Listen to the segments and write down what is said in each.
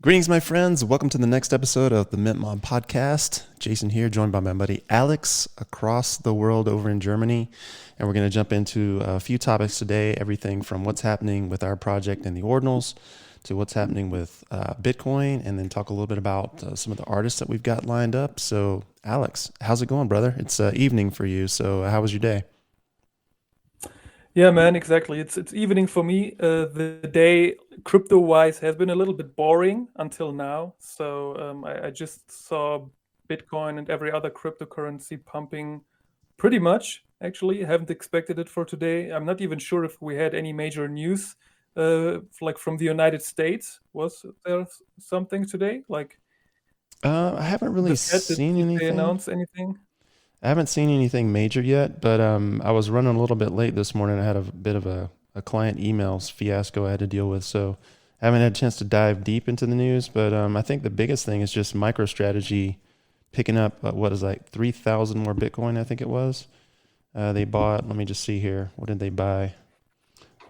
Greetings, my friends. Welcome to the next episode of the Mint Mob Podcast. Jason here, joined by my buddy Alex across the world over in Germany. And we're going to jump into a few topics today, everything from what's happening with our project and the Ordinals to what's happening with Bitcoin, and then talk a little bit about some of the artists that we've got lined up. So, Alex, how's it going, brother? It's evening for you. So, how was your day? Yeah, man, exactly. It's evening for me. The day crypto-wise has been a little bit boring until now. So I just saw Bitcoin and every other cryptocurrency pumping pretty much. Actually, I haven't expected it for today. I'm not even sure if we had any major news, like from the United States. Was there something today? Like I haven't the really Fed, did, seen did they anything. announce anything? I haven't seen anything major yet, but I was running a little bit late this morning. I had a bit of a client emails fiasco I had to deal with, so I haven't had a chance to dive deep into the news. But I think the biggest thing is just MicroStrategy picking up what is like 3,000 more Bitcoin. I think it was. They bought. Let me just see here. What did they buy?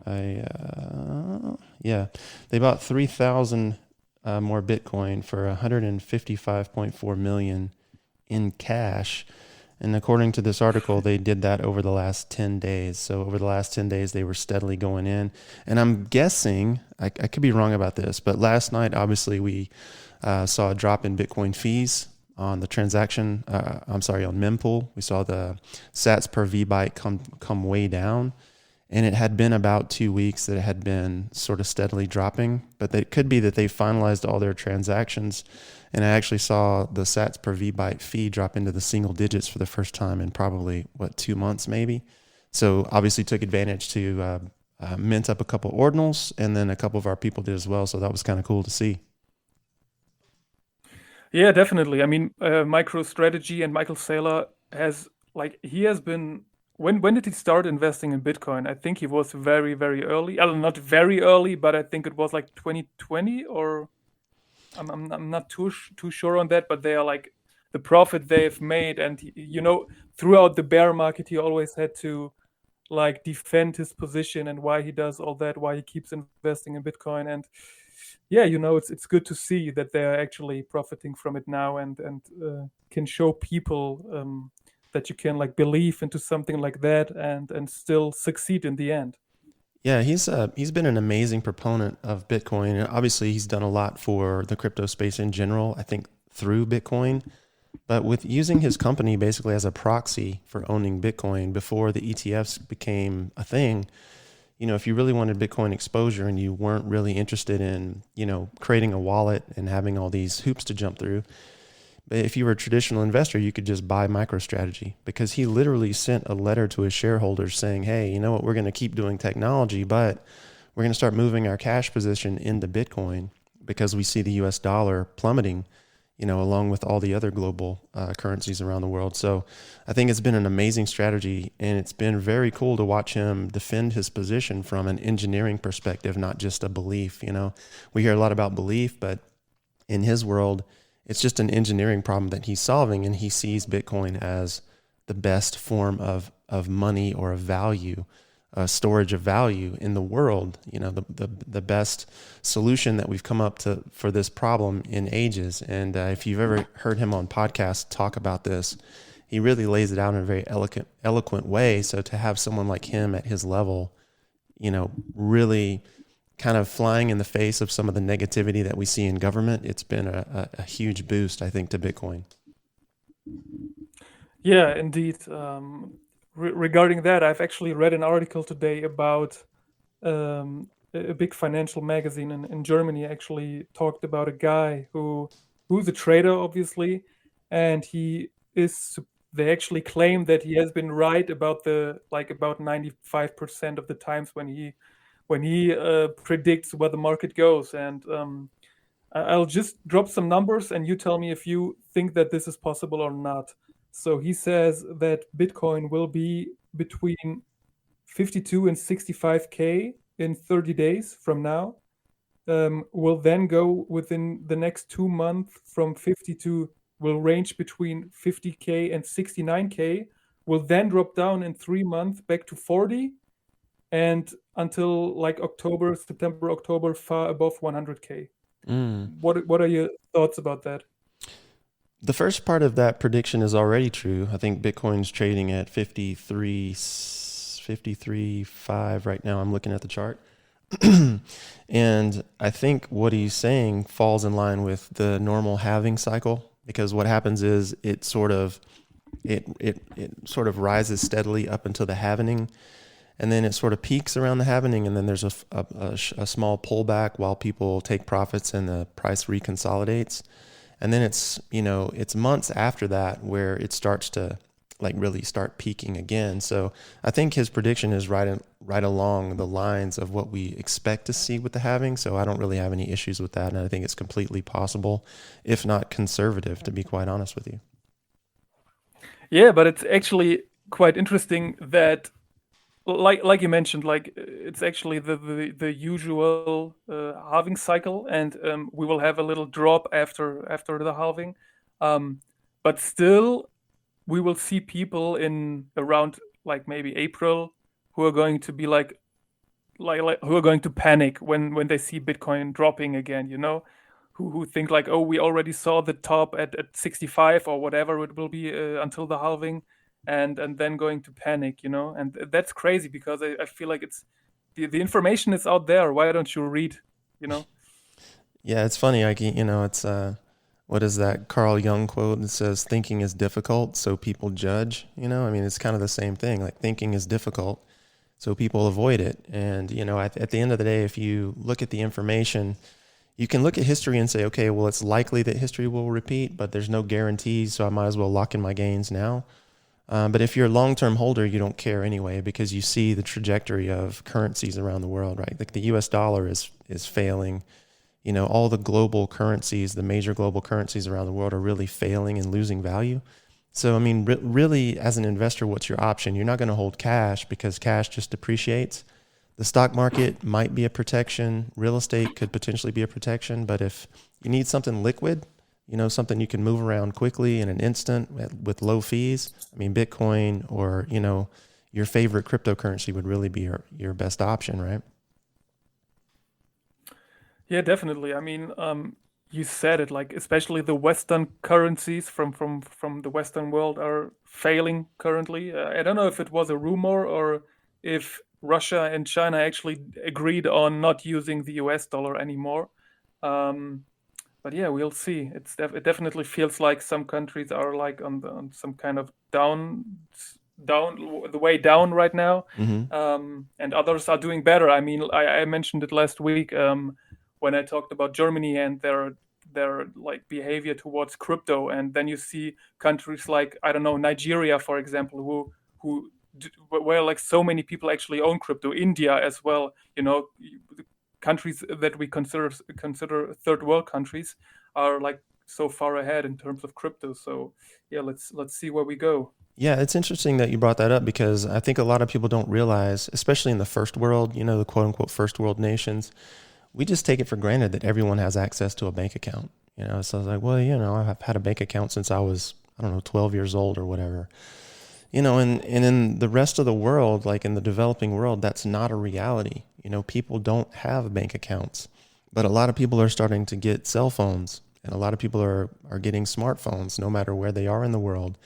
Yeah, they bought 3,000 more Bitcoin for 155.4 million in cash. And according to this article, they did that over the last 10 days. So over the last 10 days, they were steadily going in. And I'm guessing, I could be wrong about this, but last night, obviously, we saw a drop in Bitcoin fees on the transaction. I'm sorry, on mempool. We saw the sats per VByte come way down. And it had been about 2 weeks that it had been sort of steadily dropping. But it could be that they finalized all their transactions, and I actually saw the sats per VByte fee drop into the single digits for the first time in probably, 2 months maybe. So obviously took advantage to mint up a couple ordinals, and then a couple of our people did as well. So that was kind of cool to see. Yeah, definitely. I mean, MicroStrategy and Michael Saylor has he has been when did he start investing in Bitcoin? I think he was very, very early. Not very early, but I think it was like 2020 or I'm not too sure on that, but they are like the profit they've made, and throughout the bear market, he always had to like defend his position and why he does all that, why he keeps investing in Bitcoin, and yeah, it's good to see that they're actually profiting from it now, and can show people that you can like believe into something like that and still succeed in the end. Yeah, he's been an amazing proponent of Bitcoin, and obviously he's done a lot for the crypto space in general. I think through Bitcoin. But with using his company basically as a proxy for owning Bitcoin before the ETFs became a thing, if you really wanted Bitcoin exposure and you weren't really interested in, creating a wallet and having all these hoops to jump through, but if you were a traditional investor, you could just buy MicroStrategy, because he literally sent a letter to his shareholders saying, hey, you know what, we're going to keep doing technology, but we're going to start moving our cash position into Bitcoin because we see the US dollar plummeting, along with all the other global currencies around the world. So I think it's been an amazing strategy, and it's been very cool to watch him defend his position from an engineering perspective, not just a belief. We hear a lot about belief, but in his world, it's just an engineering problem that he's solving, and he sees Bitcoin as the best form of money or of value, storage of value in the world. The best solution that we've come up to for this problem in ages. And if you've ever heard him on podcasts talk about this, he really lays it out in a very eloquent way. So to have someone like him at his level, really kind of flying in the face of some of the negativity that we see in government, it's been a huge boost, I think, to Bitcoin. Yeah, indeed. Regarding that, I've actually read an article today about a big financial magazine in Germany actually talked about a guy who's a trader, obviously, and he is. They actually claim that he has been right about about 95% of the times when he predicts where the market goes. And I'll just drop some numbers, and you tell me if you think that this is possible or not. So he says that Bitcoin will be between 52 and 65K in 30 days from now. Will then go within the next 2 months from 52, will range between 50K and 69K, will then drop down in 3 months back to 40, and until like October, September, October, far above 100K. Mm. What are your thoughts about that? The first part of that prediction is already true. I think Bitcoin's trading at 53.5 right now. I'm looking at the chart. And I think what he's saying falls in line with the normal halving cycle, because what happens is it sort of rises steadily up until the halvening, and then it sort of peaks around the halvening, and then there's a small pullback while people take profits and the price reconsolidates. And then it's months after that where it starts to like really start peaking again. So I think his prediction is right along the lines of what we expect to see with the halving. So I don't really have any issues with that, and I think it's completely possible, if not conservative, to be quite honest with you. Yeah, but it's actually quite interesting that, like you mentioned, like it's actually the usual halving cycle, and we will have a little drop after the halving, um, but still we will see people in around like maybe April who are going to be like who are going to panic when they see Bitcoin dropping again, who think like, oh, we already saw the top at 65 or whatever it will be until the halving, and then going to panic, and that's crazy because I feel like it's the information is out there. Why don't you read, you know? Yeah, it's funny. It's what is that Carl Jung quote that says thinking is difficult, so people judge. I mean, it's kind of the same thing. Like thinking is difficult, so people avoid it. And at the end of the day, if you look at the information, you can look at history and say, okay, well, it's likely that history will repeat, but there's no guarantees, so I might as well lock in my gains now. But if you're a long-term holder, you don't care anyway, because you see the trajectory of currencies around the world, right? Like the U.S. dollar is failing. All the global currencies, the major global currencies around the world, are really failing and losing value. So, I mean, really, as an investor, what's your option? You're not going to hold cash because cash just depreciates. The stock market might be a protection. Real estate could potentially be a protection. But if you need something liquid, something you can move around quickly in an instant with low fees, I mean, Bitcoin or, your favorite cryptocurrency would really be your best option, right? Yeah, definitely. I mean, you said it, like especially the Western currencies from the Western world are failing currently. I don't know if it was a rumor or if Russia and China actually agreed on not using the US dollar anymore. Um, but yeah, we'll see. It definitely feels like some countries are like on some kind of down the way down right now, Mm-hmm. and others are doing better. I mean, I mentioned it last week when I talked about Germany and their like behavior towards crypto, and then you see countries like, I don't know, Nigeria, for example, where like so many people actually own crypto. India as well, countries that we consider third world countries are like so far ahead in terms of crypto. So yeah, let's see where we go. Yeah, it's interesting that you brought that up, because I think a lot of people don't realize, especially in the first world, the quote unquote first world nations, we just take it for granted that everyone has access to a bank account. So I was like, well, I've had a bank account since I was, I don't know, 12 years old or whatever. And in the rest of the world, like in the developing world, that's not a reality. People don't have bank accounts, but a lot of people are starting to get cell phones, and a lot of people are getting smartphones no matter where they are in the world.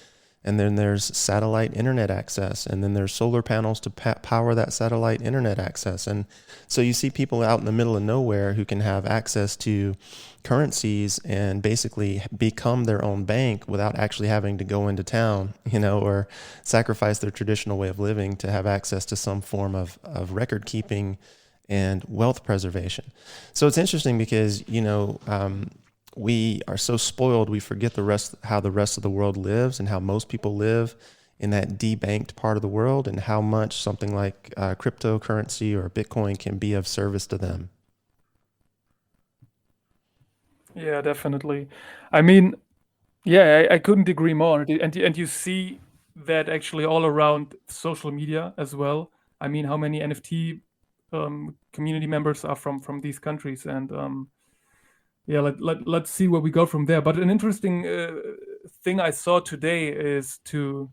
And then there's satellite internet access, and then there's solar panels to power that satellite internet access. And so you see people out in the middle of nowhere who can have access to currencies and basically become their own bank without actually having to go into town, or sacrifice their traditional way of living to have access to some form of record keeping and wealth preservation. So it's interesting because, we are so spoiled, we forget how the rest of the world lives, and how most people live in that debanked part of the world, and how much something like cryptocurrency or Bitcoin can be of service to them. Yeah, definitely. I mean, yeah, I couldn't agree more. And you see that actually all around social media as well. I mean, how many NFT community members are from these countries, and yeah, let's see where we go from there. But an interesting thing I saw today is to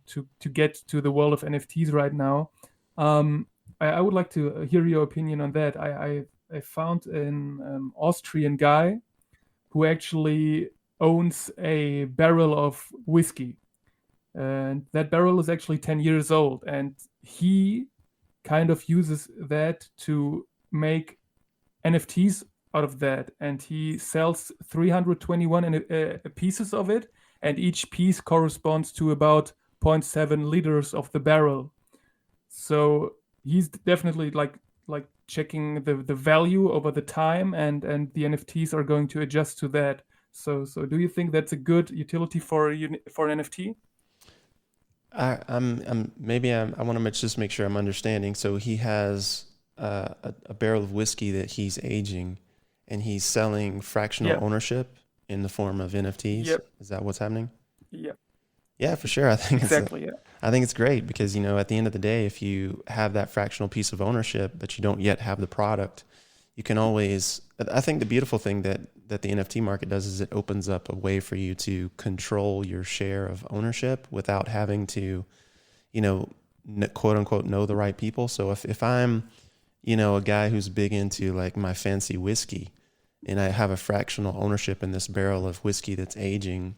get to the world of NFTs right now. I would like to hear your opinion on that. I found an Austrian guy. who actually owns a barrel of whiskey, and that barrel is actually 10 years old, and he kind of uses that to make NFTs out of that, and he sells 321 pieces of it, and each piece corresponds to about 0.7 liters of the barrel. So he's definitely like checking the value over the time, and the NFTs are going to adjust to that. So do you think that's a good utility for for an NFT? I want to just make sure I'm understanding. So he has a barrel of whiskey that he's aging, and he's selling fractional Yeah. ownership in the form of NFTs. Yep. Is that what's happening? Yep. Yeah, for sure. Exactly. Yeah. I think it's great because, at the end of the day, if you have that fractional piece of ownership, but you don't yet have the product, you can always, I think the beautiful thing that the NFT market does is it opens up a way for you to control your share of ownership without having to, quote unquote, know the right people. So if I'm, a guy who's big into like my fancy whiskey and I have a fractional ownership in this barrel of whiskey that's aging,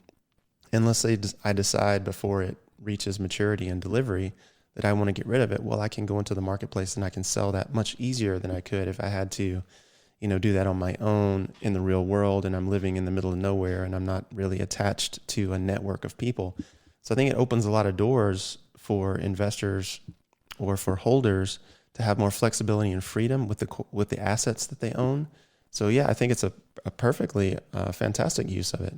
and let's say I decide before it reaches maturity and delivery that I want to get rid of it, well, I can go into the marketplace and I can sell that much easier than I could if I had to, do that on my own in the real world and I'm living in the middle of nowhere and I'm not really attached to a network of people. So I think it opens a lot of doors for investors or for holders to have more flexibility and freedom with the assets that they own. So yeah, I think it's a perfectly fantastic use of it.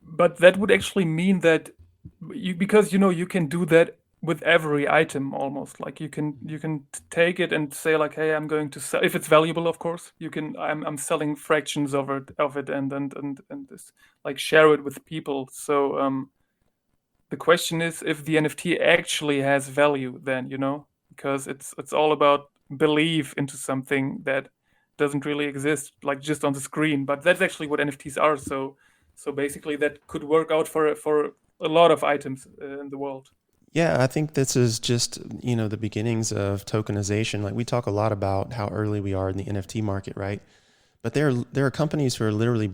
But that would actually mean that because you can do that with every item almost. Like you can take it and say like, hey, I'm going to sell, if it's valuable, of course. I'm selling fractions of it and this, like, share it with people. So the question is if the NFT actually has value then, because it's all about belief into something that doesn't really exist, like just on the screen. But that's actually what NFTs are. So basically, that could work out for a lot of items in the world. Yeah, I think this is just, the beginnings of tokenization. Like we talk a lot about how early we are in the NFT market, right? But there are companies who are literally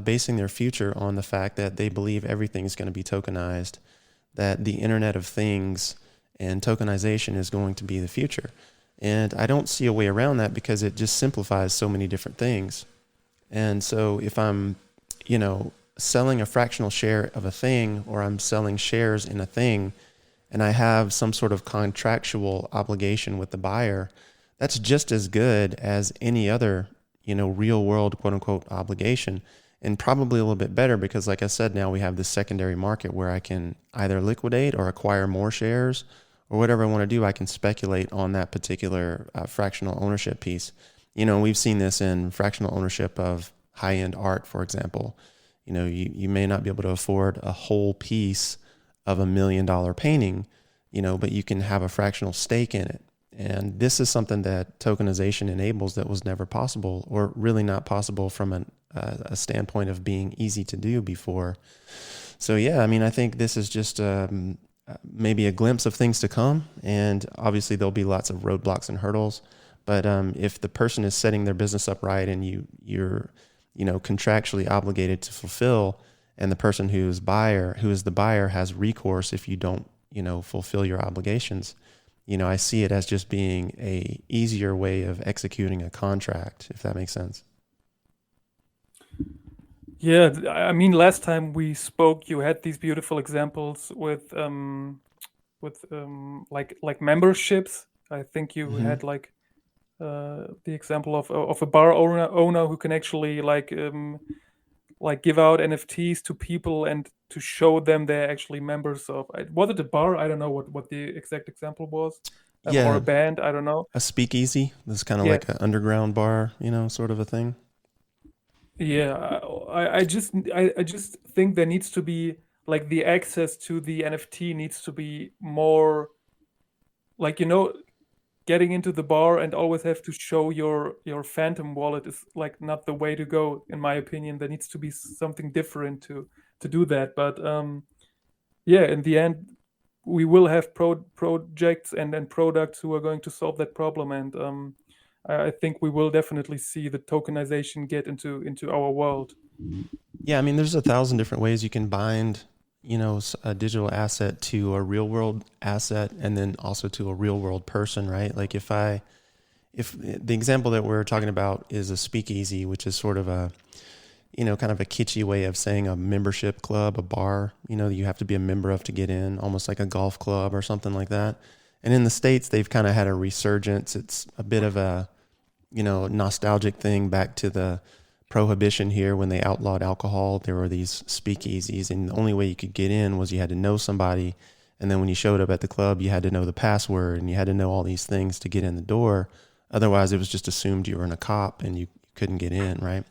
basing their future on the fact that they believe everything is going to be tokenized, that the Internet of Things and tokenization is going to be the future. And I don't see a way around that because it just simplifies so many different things. And so if I'm, selling a fractional share of a thing or I'm selling shares in a thing and I have some sort of contractual obligation with the buyer, that's just as good as any other, real world, quote unquote, obligation. And probably a little bit better because, like I said, now we have this secondary market where I can either liquidate or acquire more shares or whatever I want to do. I can speculate on that particular fractional ownership piece. We've seen this in fractional ownership of high end art, for example. You may not be able to afford a whole piece of $1 million painting, but you can have a fractional stake in it. And this is something that tokenization enables that was never possible, or really not possible from a standpoint of being easy to do before. So yeah, I mean, I think this is just maybe a glimpse of things to come. And obviously there'll be lots of roadblocks and hurdles. But if the person is setting their business up right and you're contractually obligated to fulfill, and the person who is the buyer has recourse if you don't, fulfill your obligations, I see it as just being a easier way of executing a contract, if that makes sense. Yeah, I mean, last time we spoke, you had these beautiful examples with like memberships. I think you Mm-hmm. had like the example of a bar owner who can actually like give out NFTs to people and to show them they're actually members of. Was it a bar? I don't know what the exact example was, or a Yeah, band. I don't know. a speakeasy. This is kind of Yeah, like an underground bar, sort of a thing. yeah. I just think there needs to be like the access to the NFT needs to be more like getting into the bar and always have to show your phantom wallet is like not the way to go, in my opinion. There needs to be something different to do that. But yeah, in the end, we will have projects and products who are going to solve that problem. And I think we will definitely see the tokenization get into our world. Yeah, I mean, there's 1,000 different ways you can bind, a digital asset to a real world asset, and then also to a real world person, right? Like if the example that we're talking about is a speakeasy, which is sort of a, kind of a kitschy way of saying a membership club, a bar, that you have to be a member of to get in, almost like a golf club or something like that. And in the States, they've kind of had a resurgence. It's a bit of a, nostalgic thing back to the prohibition here when they outlawed alcohol. There were these speakeasies, and the only way you could get in was you had to know somebody. And then when you showed up at the club, you had to know the password and you had to know all these things to get in the door. Otherwise, it was just assumed you were a cop and you couldn't get in, right?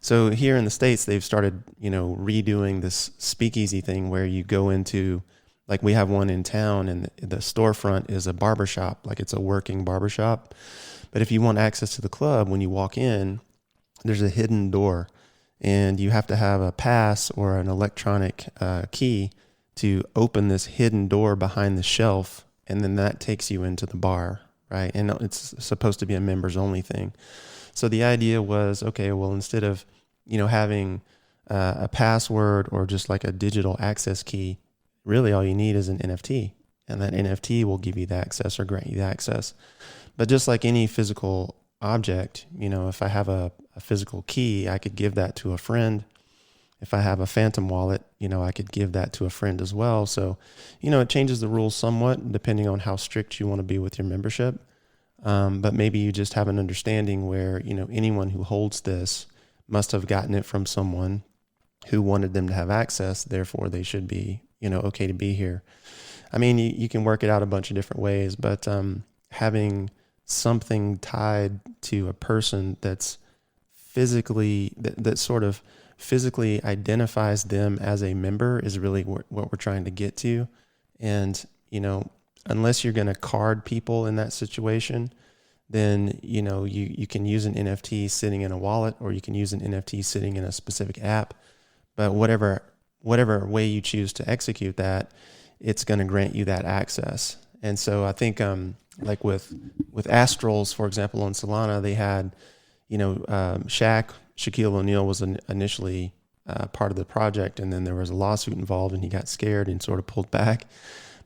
So here in the States, they've started, redoing this speakeasy thing where you go into, like we have one in town, and the storefront is a barbershop, like it's a working barbershop. But if you want access to the club, when you walk in, there's a hidden door, and you have to have a pass or an electronic key to open this hidden door behind the shelf, and then that takes you into the bar, right? And it's supposed to be a members only thing. So the idea was, okay, well, instead of, having a password or just like a digital access key, really all you need is an NFT, and that NFT will give you the access or grant you the access. But just like any physical object, if I have a physical key, I could give that to a friend. If I have a phantom wallet, I could give that to a friend as well. So, it changes the rules somewhat depending on how strict you want to be with your membership. But maybe you just have an understanding where, anyone who holds this must have gotten it from someone who wanted them to have access. Therefore, they should be, okay to be here. I mean, you can work it out a bunch of different ways, but having something tied to a person that's physically, that sort of physically identifies them as a member is really what we're trying to get to. And, unless you're going to card people in that situation, then, you can use an NFT sitting in a wallet, or you can use an NFT sitting in a specific app. But whatever way you choose to execute that, it's going to grant you that access. And so I think, like with Astrals, for example, on Solana, they had, Shaquille O'Neal was initially part of the project, and then there was a lawsuit involved, and he got scared and sort of pulled back.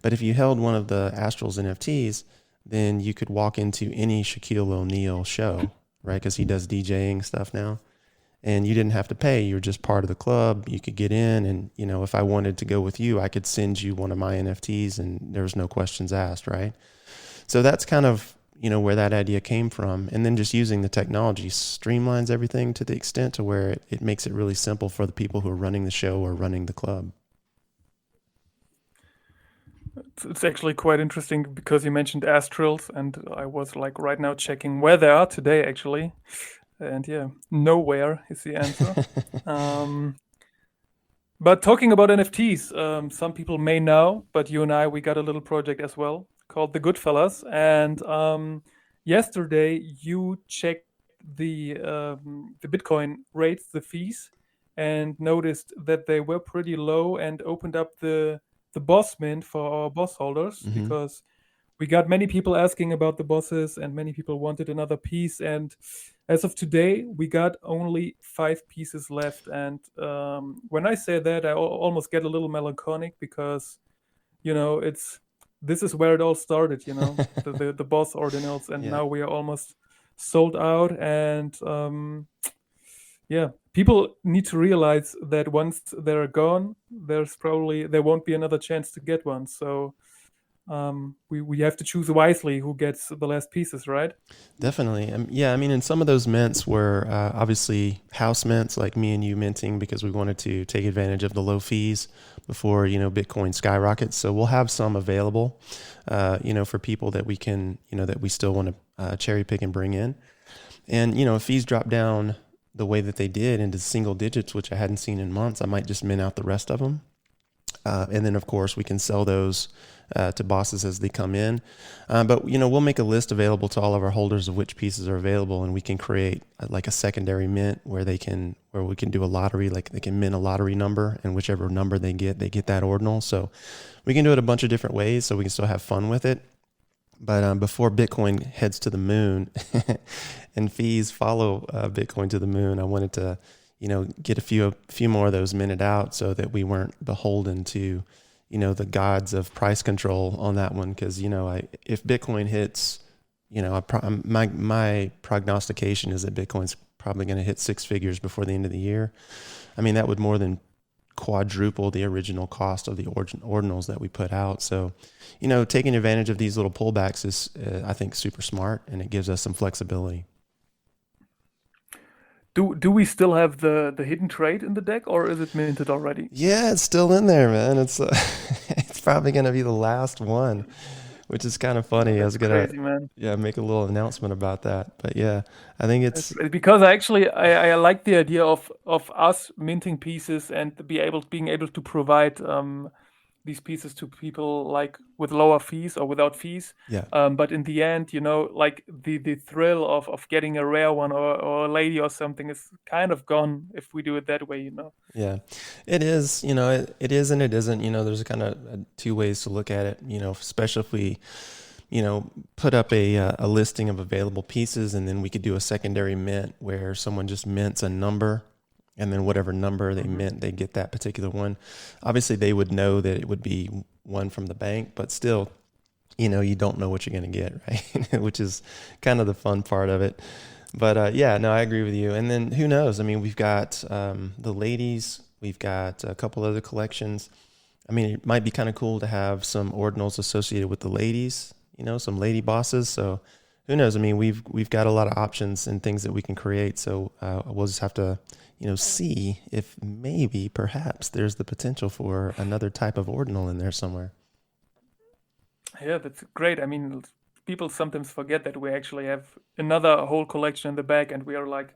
But if you held one of the Astrals NFTs, then you could walk into any Shaquille O'Neal show, right? Because he does DJing stuff now. And you didn't have to pay. You were just part of the club. You could get in, and, if I wanted to go with you, I could send you one of my NFTs, and there was no questions asked, right? So that's kind of, where that idea came from. And then just using the technology streamlines everything to the extent to where it makes it really simple for the people who are running the show or running the club. It's actually quite interesting because you mentioned Astrals, and I was like right now checking where they are today, actually. And yeah, nowhere is the answer. But talking about NFTs, some people may know, but you and I, we got a little project as well called the Goodfellas. And yesterday you checked the Bitcoin rates, the fees, and noticed that they were pretty low, and opened up the boss mint for our boss holders, because we got many people asking about the bosses, and many people wanted another piece. And as of today, we got only 5 pieces left. And when I say that, I almost get a little melancholic, because, this is where it all started, the boss ordinals. And Yeah. now we are almost sold out. And people need to realize that once they're gone, there won't be another chance to get one. So we have to choose wisely who gets the last pieces, right? Definitely. Yeah, I mean, and some of those mints were obviously house mints, like me and you minting, because we wanted to take advantage of the low fees before, Bitcoin skyrockets. So we'll have some available, for people that we can, that we still want to cherry pick and bring in. And, if fees drop down the way that they did into single digits, which I hadn't seen in months, I might just mint out the rest of them. And then, of course, we can sell those to bosses as they come in. But, we'll make a list available to all of our holders of which pieces are available, and we can create like a secondary mint where we can do a lottery, like they can mint a lottery number, and whichever number they get that ordinal. So we can do it a bunch of different ways so we can still have fun with it. But before Bitcoin heads to the moon and fees follow Bitcoin to the moon, I wanted to, get a few more of those minted out so that we weren't beholden to, the gods of price control on that one. Because if Bitcoin hits, my prognostication is that Bitcoin's probably going to hit six figures before the end of the year. I mean, that would more than quadruple the original cost of the ordinals that we put out. So, taking advantage of these little pullbacks is, I think, super smart, and it gives us some flexibility. Do we still have the hidden trade in the deck, or is it minted already? Yeah, it's still in there, man. It's it's probably going to be the last one, which is kind of funny. I was That's gonna, crazy, man. yeah, make a little announcement about that. But yeah, I think That's it's, crazy. Because I like the idea of us minting pieces and being able to provide these pieces to people like with lower fees or without fees. yeah. But in the end, like the thrill of getting a rare one or a lady or something is kind of gone if we do it that way. Yeah, it is, it is and it isn't, there's kind of two ways to look at it, especially if we, put up a listing of available pieces, and then we could do a secondary mint where someone just mints a number, and then whatever number they Mhm. mint, they get that particular one. Obviously they would know that it would be one from the bank, but still, you don't know what you're going to get, right? Which is kind of the fun part of it. But yeah, no, I agree with you. And then who knows? I mean, we've got the ladies, we've got a couple other collections. I mean, it might be kind of cool to have some ordinals associated with the ladies, some lady bosses. So who knows? I mean, we've got a lot of options and things that we can create. So we'll just have to, see if maybe perhaps there's the potential for another type of ordinal in there somewhere. Yeah, that's great. I mean, people sometimes forget that we actually have another whole collection in the back, and we are like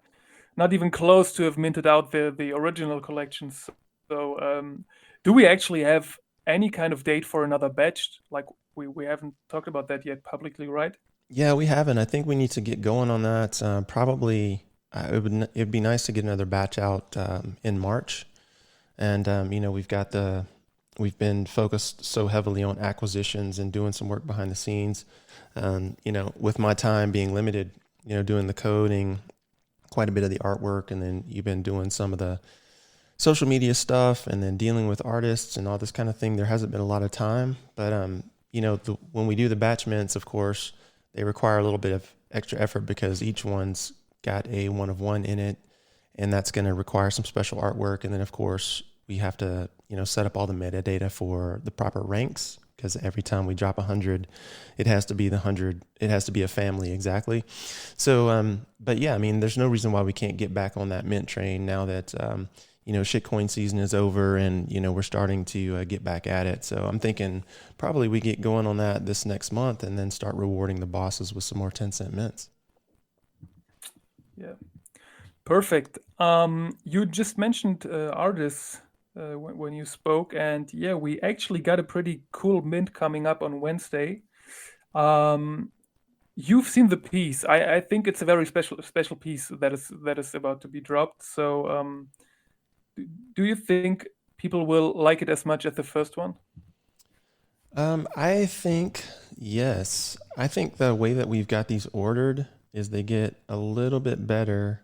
not even close to have minted out the original collections. So, do we actually have any kind of date for another batch? Like we haven't talked about that yet publicly, right? Yeah, we haven't. I think we need to get going on that. Probably, it'd be nice to get another batch out in March. And we've been focused so heavily on acquisitions and doing some work behind the scenes. With my time being limited, doing the coding, quite a bit of the artwork, and then you've been doing some of the social media stuff, and then dealing with artists and all this kind of thing. There hasn't been a lot of time, but when we do the batch mints, of course, they require a little bit of extra effort because each one's got a one of one in it, and that's going to require some special artwork. And then, of course, we have to, set up all the metadata for the proper ranks, because every time we drop 100, it has to be the 100. It has to be a family exactly. So, but yeah, I mean, there's no reason why we can't get back on that mint train now that shitcoin season is over, and we're starting to get back at it. So I'm thinking probably we get going on that this next month, and then start rewarding the bosses with some more 10-cent mints. Yeah, perfect. You just mentioned artists when you spoke, and yeah, we actually got a pretty cool mint coming up on Wednesday. Um, you've seen the piece. I think it's a very special piece that is about to be dropped. So, do you think people will like it as much as the first one? I think yes. I think the way that we've got these ordered is they get a little bit better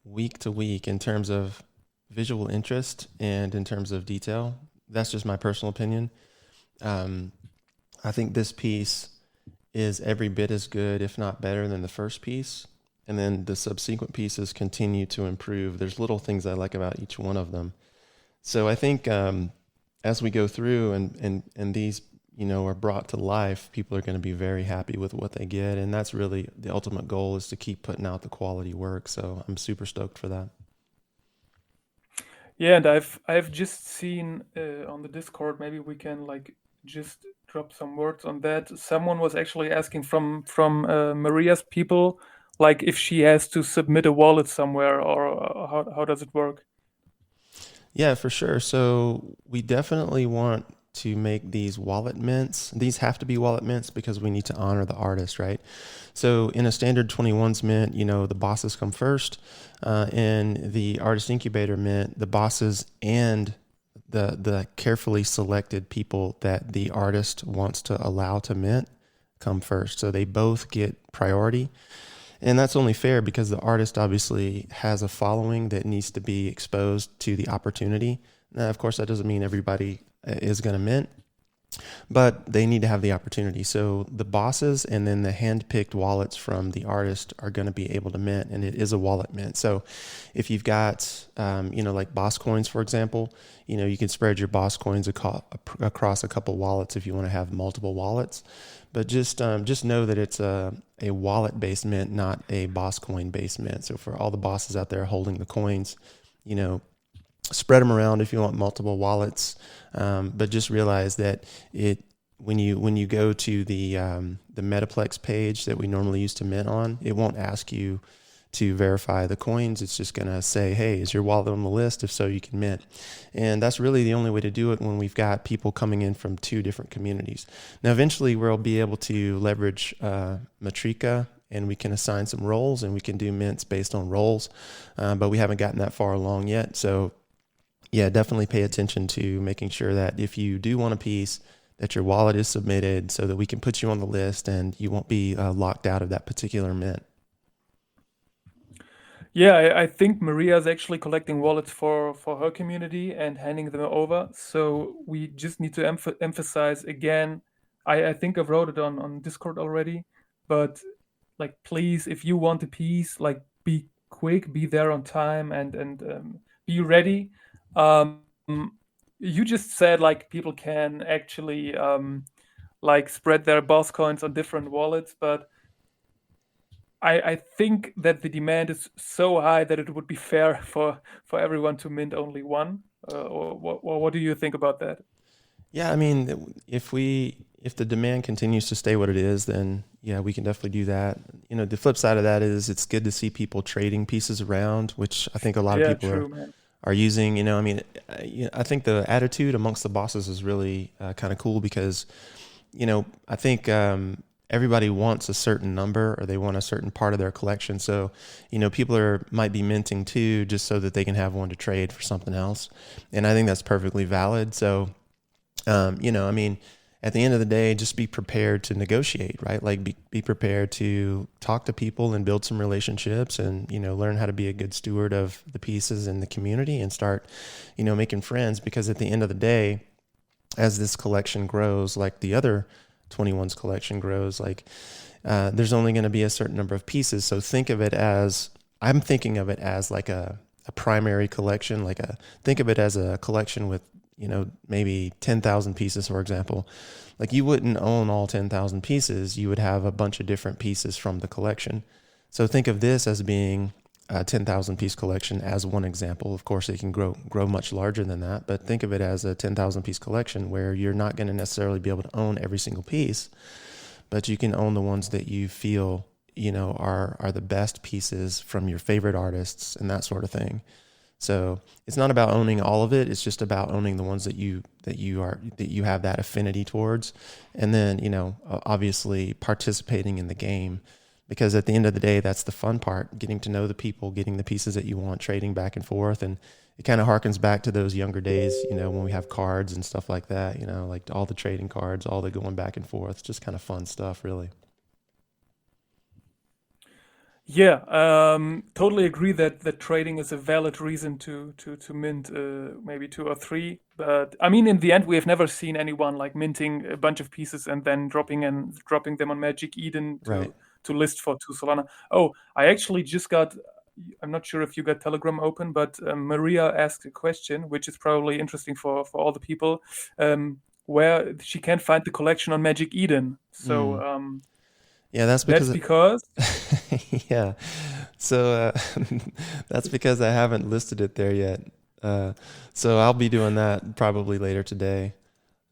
week to week in terms of visual interest and in terms of detail. That's just my personal opinion. Um, I think this piece is every bit as good, if not better, than the first piece. And then the subsequent pieces continue to improve. There's little things I like about each one of them. So I think as we go through and these, are brought to life, people are going to be very happy with what they get. And that's really the ultimate goal, is to keep putting out the quality work. So I'm super stoked for that. Yeah, and I've just seen on the Discord. Maybe we can like just drop some words on that. Someone was actually asking from Maria's people, like if she has to submit a wallet somewhere, or how does it work? Yeah, for sure. So we definitely want to make these wallet mints. These have to be wallet mints because we need to honor the artist, right? So in a standard 21s mint, the bosses come first. In the artist incubator mint, the bosses and the carefully selected people that the artist wants to allow to mint come first. So they both get priority. And that's only fair because the artist obviously has a following that needs to be exposed to the opportunity. Now, of course, that doesn't mean everybody is going to mint, but they need to have the opportunity. So the bosses and then the hand-picked wallets from the artist are going to be able to mint, and it is a wallet mint. So if you've got, like boss coins, for example, you can spread your boss coins across a couple wallets if you want to have multiple wallets. But just know that it's a wallet-based mint, not a boss coin-based mint. So for all the bosses out there holding the coins, spread them around if you want multiple wallets, but just realize that when you go to the Metaplex page that we normally use to mint on, it won't ask you to verify the coins. It's just going to say, hey, is your wallet on the list? If so, you can mint. And that's really the only way to do it when we've got people coming in from two different communities. Now, eventually we'll be able to leverage Matrika, and we can assign some roles, and we can do mints based on roles, but we haven't gotten that far along yet. So yeah, definitely pay attention to making sure that if you do want a piece, that your wallet is submitted so that we can put you on the list and you won't be locked out of that particular mint. Yeah, I think Maria is actually collecting wallets for her community and handing them over. So we just need to emphasize again. I think I wrote it on Discord already, but like, please, if you want a piece, like, be quick, be there on time, and be ready. You just said like people can actually like spread their boss coins on different wallets, but I think that the demand is so high that it would be fair for everyone to mint only one. Or what do you think about that? Yeah, I mean, if the demand continues to stay what it is, then yeah, we can definitely do that. The flip side of that is it's good to see people trading pieces around, which I think a lot of people true, are using. I think the attitude amongst the bosses is really kind of cool because, I think everybody wants a certain number or they want a certain part of their collection. So, people might be minting two just so that they can have one to trade for something else. And I think that's perfectly valid. So, at the end of the day, just be prepared to negotiate, right? Like be prepared to talk to people and build some relationships and, learn how to be a good steward of the pieces in the community and start, making friends, because at the end of the day, as this collection grows, like the other 21's collection grows, like there's only going to be a certain number of pieces. So I'm thinking of it as like a primary collection, think of it as a collection with, maybe 10,000 pieces, for example. Like you wouldn't own all 10,000 pieces. You would have a bunch of different pieces from the collection. So think of this as being a 10,000 piece collection as one example. Of course, it can grow much larger than that, but think of it as a 10,000 piece collection where you're not going to necessarily be able to own every single piece, but you can own the ones that you feel, are the best pieces from your favorite artists and that sort of thing. So it's not about owning all of it. It's just about owning the ones that you have that affinity towards. And then, obviously participating in the game, because at the end of the day, that's the fun part, getting to know the people, getting the pieces that you want, trading back and forth. And it kind of harkens back to those younger days, when we have cards and stuff like that, like all the trading cards, all the going back and forth, just kind of fun stuff, really. Yeah, totally agree that trading is a valid reason to mint maybe two or three. But I mean, in the end, we have never seen anyone like minting a bunch of pieces and then dropping them on Magic Eden Right. to list for 2 Solana. Oh, I actually just got. I'm not sure if you got Telegram open, but Maria asked a question, which is probably interesting for all the people, where she can't find the collection on Magic Eden. So Yeah, that's that's because because. yeah. So that's because I haven't listed it there yet. So I'll be doing that probably later today.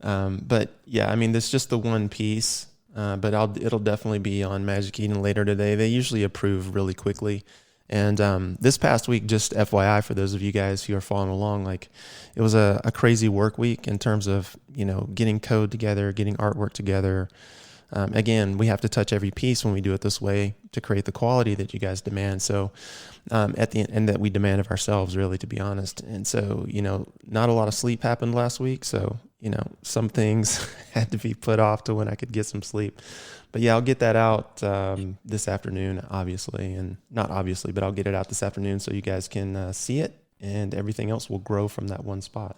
But yeah, I mean, there's just the one piece, but it'll definitely be on Magic Eden later today. They usually approve really quickly. And this past week, just FYI for those of you guys who are following along, like it was a crazy work week in terms of, getting code together, getting artwork together. Again, we have to touch every piece when we do it this way to create the quality that you guys demand. So at the end, and that we demand of ourselves, really, to be honest. And so, not a lot of sleep happened last week. So, some things had to be put off to when I could get some sleep. But yeah, I'll get that out this afternoon, obviously, and not obviously, but I'll get it out this afternoon so you guys can see it, and everything else will grow from that one spot.